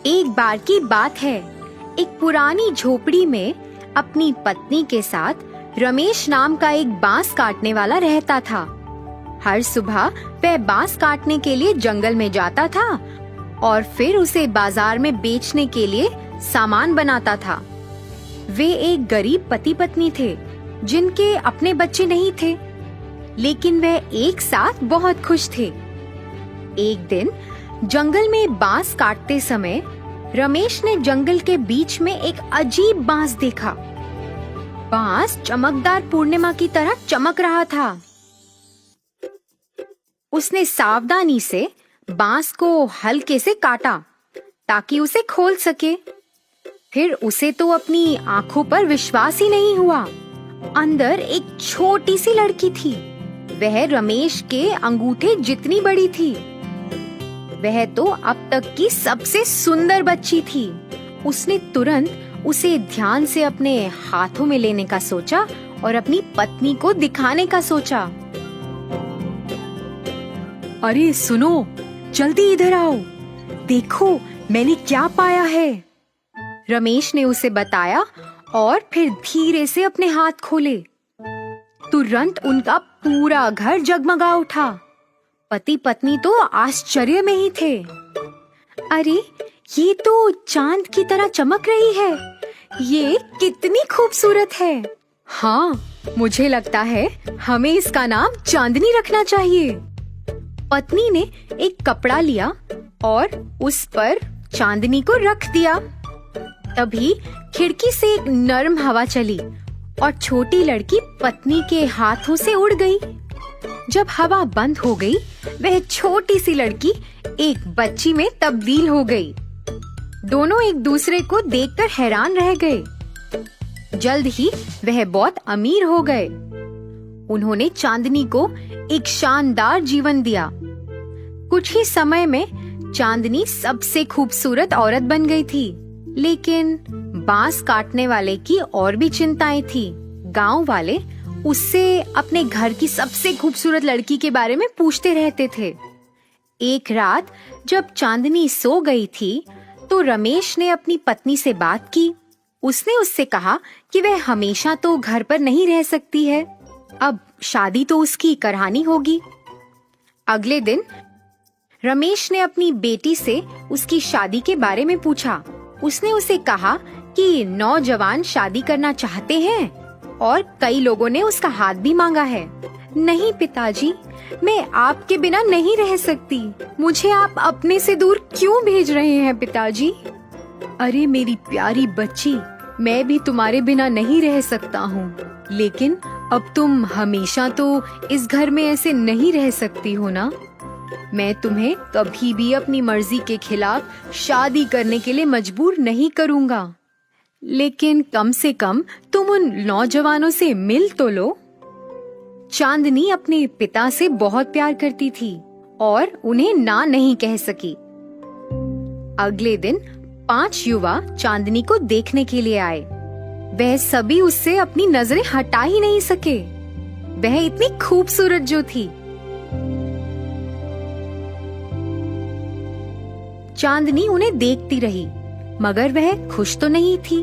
एक बार की बात है, एक पुरानी झोपड़ी में अपनी पत्नी के साथ रमेश नाम का एक बांस काटने वाला रहता था। हर सुबह वह बांस काटने के लिए जंगल में जाता था और फिर उसे बाजार में बेचने के लिए सामान बनाता था। वे एक गरीब पति पत्नी थे जिनके अपने बच्चे नहीं थे, लेकिन वह एक साथ बहुत खुश थे। एक दिन जंगल में बांस काटते समय रमेश ने जंगल के बीच में एक अजीब बांस देखा। बांस चमकदार पूर्णिमा की तरह चमक रहा था। उसने सावधानी से बांस को हल्के से काटा ताकि उसे खोल सके। फिर उसे तो अपनी आंखों पर विश्वास ही नहीं हुआ। अंदर एक छोटी सी लड़की थी। वह रमेश के अंगूठे जितनी बड़ी थी। वह तो अब तक की सबसे सुंदर बच्ची थी। उसने तुरंत उसे ध्यान से अपने हाथों में लेने का सोचा और अपनी पत्नी को दिखाने का सोचा। अरे सुनो, जल्दी इधर आओ, देखो मैंने क्या पाया है। रमेश ने उसे बताया और फिर धीरे से अपने हाथ खोले। तुरंत उनका पूरा घर जगमगा उठा। पति पत्नी तो आश्चर्य में ही थे। अरे, ये तो चांद की तरह चमक रही है। ये कितनी खूबसूरत है। हाँ, मुझे लगता है हमें इसका नाम चांदनी रखना चाहिए। पत्नी ने एक कपड़ा लिया और उस पर चांदनी को रख दिया। तभी खिड़की से एक नरम हवा चली और छोटी लड़की पत्नी के हाथों से उड़ गई। जब हवा बंद हो गई, वह छोटी सी लड़की एक बच्ची में तब्दील हो गई। दोनों एक दूसरे को देखकर हैरान रह गए। जल्द ही वह बहुत अमीर हो गए। उन्होंने चांदनी को एक शानदार जीवन दिया। कुछ ही समय में चांदनी सबसे खूबसूरत औरत बन गई थी। लेकिन बांस काटने वाले की और भी चिंताएं थी। गांव वाले उससे अपने घर की सबसे खूबसूरत लड़की के बारे में पूछते रहते थे। एक रात जब चांदनी सो गई थी तो रमेश ने अपनी पत्नी से बात की। उसने उससे कहा कि वह हमेशा तो घर पर नहीं रह सकती है। अब शादी तो उसकी करानी होगी। अगले दिन रमेश ने अपनी बेटी से उसकी शादी के बारे में पूछा। उसने उसे कहा कि नौजवान शादी करना चाहते हैं और कई लोगों ने उसका हाथ भी मांगा है। नहीं पिताजी, मैं आपके बिना नहीं रह सकती। मुझे आप अपने से दूर क्यों भेज रहे हैं पिताजी? अरे मेरी प्यारी बच्ची, मैं भी तुम्हारे बिना नहीं रह सकता हूँ, लेकिन अब तुम हमेशा तो इस घर में ऐसे नहीं रह सकती हो ना। मैं तुम्हें कभी भी अपनी मर्जी के खिलाफ शादी करने के लिए मजबूर नहीं करूँगा, लेकिन कम से कम तुम उन नौजवानों से मिल तो लो। चांदनी अपने पिता से बहुत प्यार करती थी और उन्हें ना नहीं कह सकी। अगले दिन 5 युवा चांदनी को देखने के लिए आए। वह सभी उससे अपनी नजरें हटा ही नहीं सके। वह इतनी खूबसूरत जो थी। चांदनी उन्हें देखती रही, मगर वह खुश तो नहीं थी।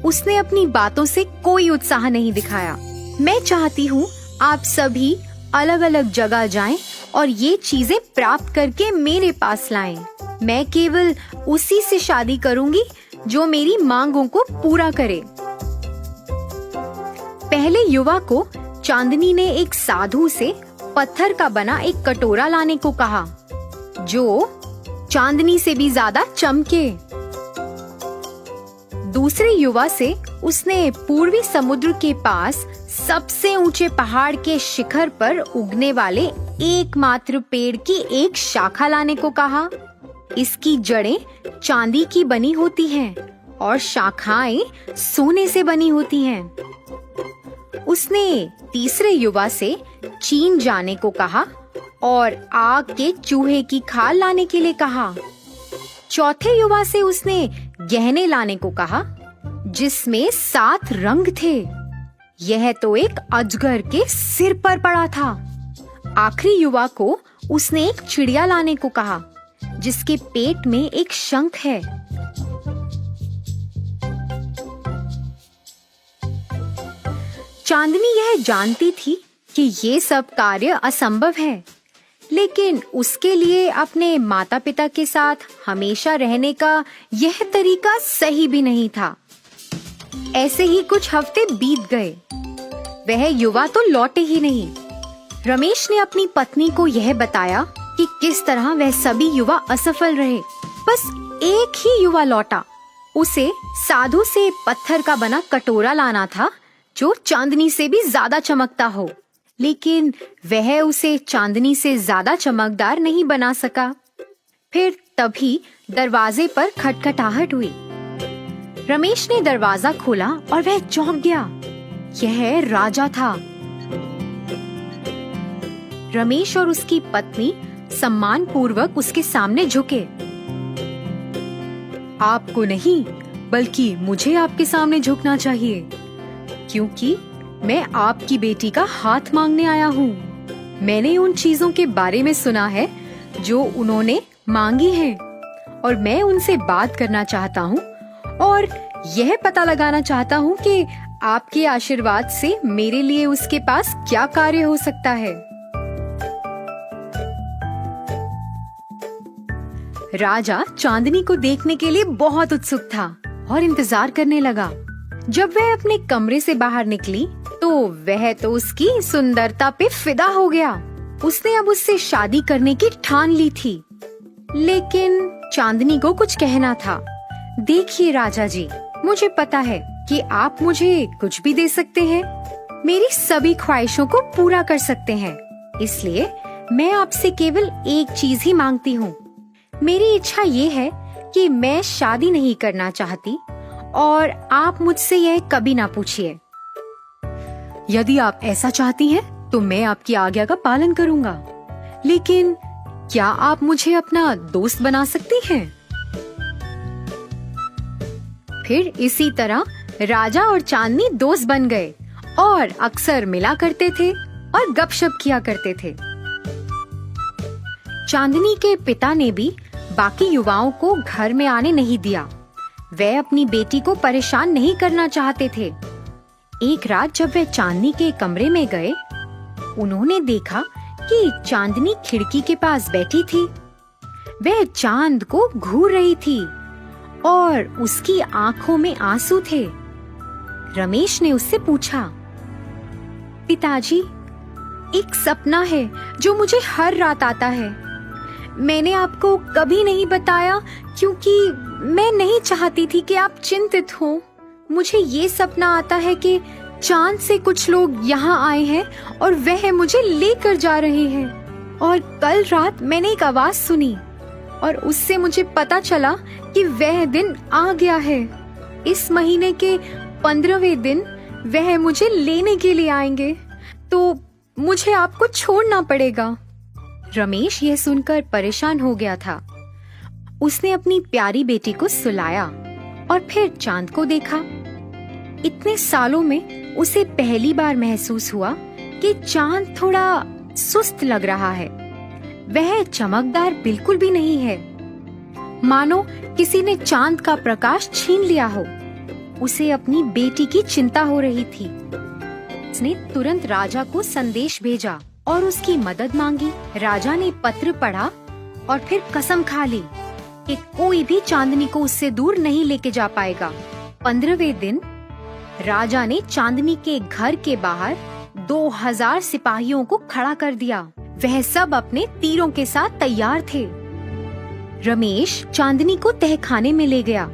उसने अपनी बातों से कोई उत्साह नहीं दिखाया। मैं चाहती हूँ आप सभी अलग अलग जगह जाएं और ये चीजें प्राप्त करके मेरे पास लाएं। मैं केवल उसी से शादी करूंगी जो मेरी मांगों को पूरा करे। पहले युवा को चांदनी ने एक साधु से पत्थर का बना एक कटोरा लाने को कहा, जो चांदनी से भी ज्यादा चमके। दूसरे युवा से उसने पूर्वी समुद्र के पास सबसे ऊंचे पहाड़ के शिखर पर उगने वाले एकमात्र पेड़ की एक शाखा लाने को कहा। इसकी जड़ें चांदी की बनी होती हैं और शाखाएं सोने से बनी होती हैं। उसने तीसरे युवा से चीन जाने को कहा और आग के चूहे की खाल लाने के लिए कहा। चौथे युवा से उसने गहने लाने को कहा जिसमें 7 रंग थे। यह तो एक अजगर के सिर पर पड़ा था। आखिरी युवा को उसने एक चिड़िया लाने को कहा जिसके पेट में एक शंख है। चांदनी यह जानती थी कि ये सब कार्य असंभव है, लेकिन उसके लिए अपने माता पिता के साथ हमेशा रहने का यह तरीका सही भी नहीं था। ऐसे ही कुछ हफ्ते बीत गए। वह युवा तो लौटे ही नहीं। रमेश ने अपनी पत्नी को यह बताया कि किस तरह वह सभी युवा असफल रहे। बस एक ही युवा लौटा। उसे साधु से पत्थर का बना कटोरा लाना था जो चांदनी से भी ज्यादा चमकता हो, लेकिन वह उसे चांदनी से ज्यादा चमकदार नहीं बना सका। फिर तभी दरवाजे पर खटखटाहट हुई। रमेश ने दरवाजा खोला और वह चौंक गया। यह राजा था। रमेश और उसकी पत्नी सम्मान पूर्वक उसके सामने झुके। आपको नहीं, बल्कि मुझे आपके सामने झुकना चाहिए, क्योंकि मैं आपकी बेटी का हाथ मांगने आया हूँ। मैंने उन चीजों के बारे में सुना है जो उन्होंने मांगी हैं, और मैं उनसे बात करना चाहता हूँ और यह पता लगाना चाहता हूँ कि आपके आशीर्वाद से मेरे लिए उसके पास क्या कार्य हो सकता है। राजा चांदनी को देखने के लिए बहुत उत्सुक था और इंतजार करने लगा। जब वह अपने कमरे से बाहर निकली तो वह तो उसकी सुंदरता पे फिदा हो गया। उसने अब उससे शादी करने की ठान ली थी, लेकिन चांदनी को कुछ कहना था। देखिए राजा जी, मुझे पता है कि आप मुझे कुछ भी दे सकते हैं, मेरी सभी ख्वाहिशों को पूरा कर सकते हैं, इसलिए मैं आपसे केवल एक चीज ही मांगती हूँ। मेरी इच्छा ये है कि मैं शादी नहीं करना चाहती और आप मुझसे यह कभी ना पूछिए। यदि आप ऐसा चाहती हैं, तो मैं आपकी आज्ञा का पालन करूंगा, लेकिन क्या आप मुझे अपना दोस्त बना सकती हैं? फिर इसी तरह राजा और चांदनी दोस्त बन गए और अक्सर मिला करते थे और गपशप किया करते थे। चांदनी के पिता ने भी बाकी युवाओं को घर में आने नहीं दिया। वे अपनी बेटी को परेशान नहीं करना चाहते थे। एक रात जब वे चांदनी के कमरे में गए, उन्होंने देखा कि चांदनी खिड़की के पास बैठी थी। वह चांद को घूर रही थी और उसकी आंखों में आंसू थे। रमेश ने उससे पूछा, पिताजी, एक सपना है जो मुझे हर रात आता है। मैंने आपको कभी नहीं बताया क्योंकि मैं नहीं चाहती थी कि आप चिंतित हो। मुझे ये सपना आता है कि चांद से कुछ लोग यहाँ आए हैं और वह मुझे लेकर जा रहे हैं। और कल रात मैंने एक आवाज सुनी और उससे मुझे पता चला कि वह दिन आ गया है। इस महीने के 15वें दिन वह मुझे लेने के लिए आएंगे, तो मुझे आपको छोड़ना पड़ेगा। रमेश यह सुनकर परेशान हो गया था। उसने अपनी प्यारी बेटी को सुलाया और फिर चांद को देखा। इतने सालों में उसे पहली बार महसूस हुआ कि चांद थोड़ा सुस्त लग रहा है। वह चमकदार बिल्कुल भी नहीं है, मानो किसी ने चांद का प्रकाश छीन लिया हो। उसे अपनी बेटी की चिंता हो रही थी। उसने तुरंत राजा को संदेश भेजा और उसकी मदद मांगी। राजा ने पत्र पढ़ा और फिर कसम खा ली कि कोई भी चांदनी को उससे दूर नहीं लेके जा पाएगा। 15वें दिन राजा ने चांदनी के घर के बाहर 2000 सिपाहियों को खड़ा कर दिया। वह सब अपने तीरों के साथ तैयार थे। रमेश चांदनी को तहखाने में ले गया,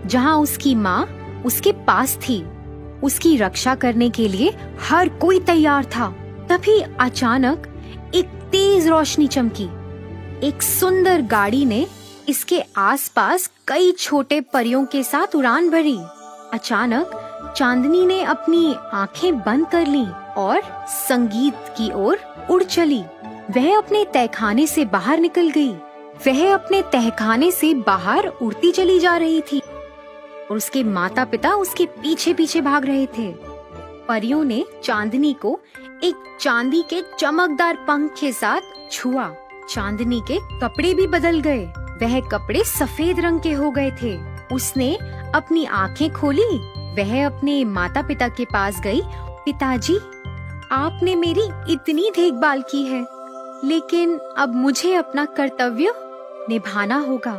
जहाँ उसकी माँ उसके पास थी। उसकी रक्षा करने के लिए हर कोई तैयार था। तभी अचानक एक तेज रोशनी चमकी। एक सुंदर गाड़ी ने इसके आसपास कई छोटे परियों के साथ उड़ान भरी। अचानक चांदनी ने अपनी आंखें बंद कर लीं और संगीत की ओर उड़ चली। वह अपने तहखाने से बाहर निकल गई। वह अपने तहखाने से बाहर उड़ती चली जा रही थी और उसके माता पिता उसके पीछे पीछे भाग रहे थे। परियों ने चांदनी को एक चांदी के चमकदार पंख के साथ छुआ चांदनी के कपड़े भी बदल गए। वह कपड़े सफेद रंग के हो गए थे। उसने अपनी आंखें खोली। वह अपने माता पिता के पास गई। पिताजी, आपने मेरी इतनी देखभाल की है, लेकिन अब मुझे अपना कर्तव्य निभाना होगा।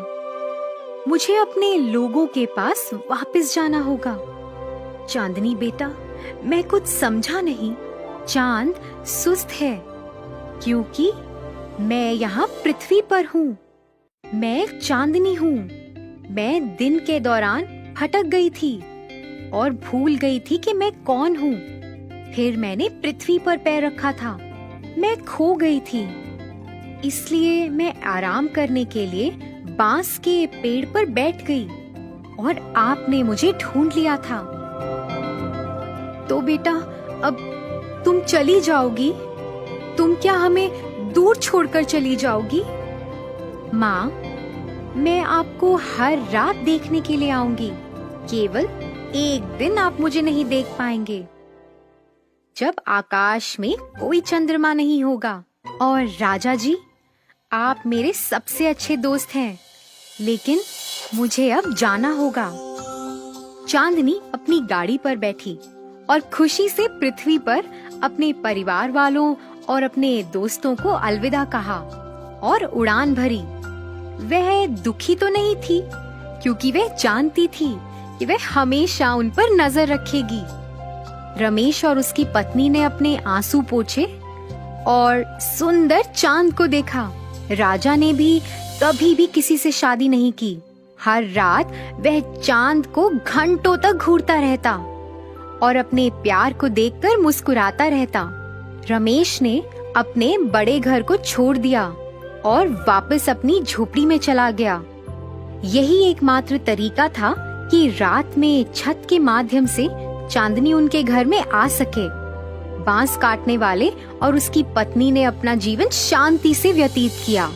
मुझे अपने लोगों के पास वापस जाना होगा। चांदनी बेटा, मैं कुछ समझा नहीं। चांद सुस्त है क्योंकि मैं यहाँ पृथ्वी पर हूँ। मैं चांदनी हूँ। मैं दिन के दौरान भटक गई थी और भूल गई थी कि मैं कौन हूँ। फिर मैंने पृथ्वी पर पैर रखा था। मैं खो गई थी। इसलिए मैं आराम करने के लिए बांस के पेड़ पर बैठ गई और आपने मुझे ढूंढ लिया था। तो बेटा, अब तुम चली जाओगी? तुम क्या हमें दूर छोड़कर चली जाओगी? माँ, मैं आपको हर रात देखने के लिए आऊंगी। केवल एक दिन आप मुझे नहीं देख पाएंगे, जब आकाश में कोई चंद्रमा नहीं होगा। और राजा जी, आप मेरे सबसे अच्छे दोस्त हैं, लेकिन मुझे अब जाना होगा। चांदनी अपनी गाड़ी पर बैठी और खुशी से पृथ्वी पर अपने परिवार वालों और अपने दोस्तों को अलविदा कहा और उड़ान भरी। वह दुखी तो नहीं थी, क्योंकि वह जानती थी कि वह हमेशा उन पर नजर रखेगी। रमेश और उसकी पत्नी ने अपने आंसू पोंछे और सुंदर चांद को देखा। राजा ने भी कभी भी किसी से शादी नहीं की। हर रात वह चांद को घंटों तक घूरता रहता और अपने प्यार को देखकर मुस्कुराता रहता। रमेश ने अपने बड़े घर को छोड़ दिया और वापस अपनी झोपड़ी में चला गया। यही एकमात्र तरीका था कि रात में छत के माध्यम से चांदनी उनके घर में आ सके। बांस काटने वाले और उसकी पत्नी ने अपना जीवन शांति से व्यतीत किया।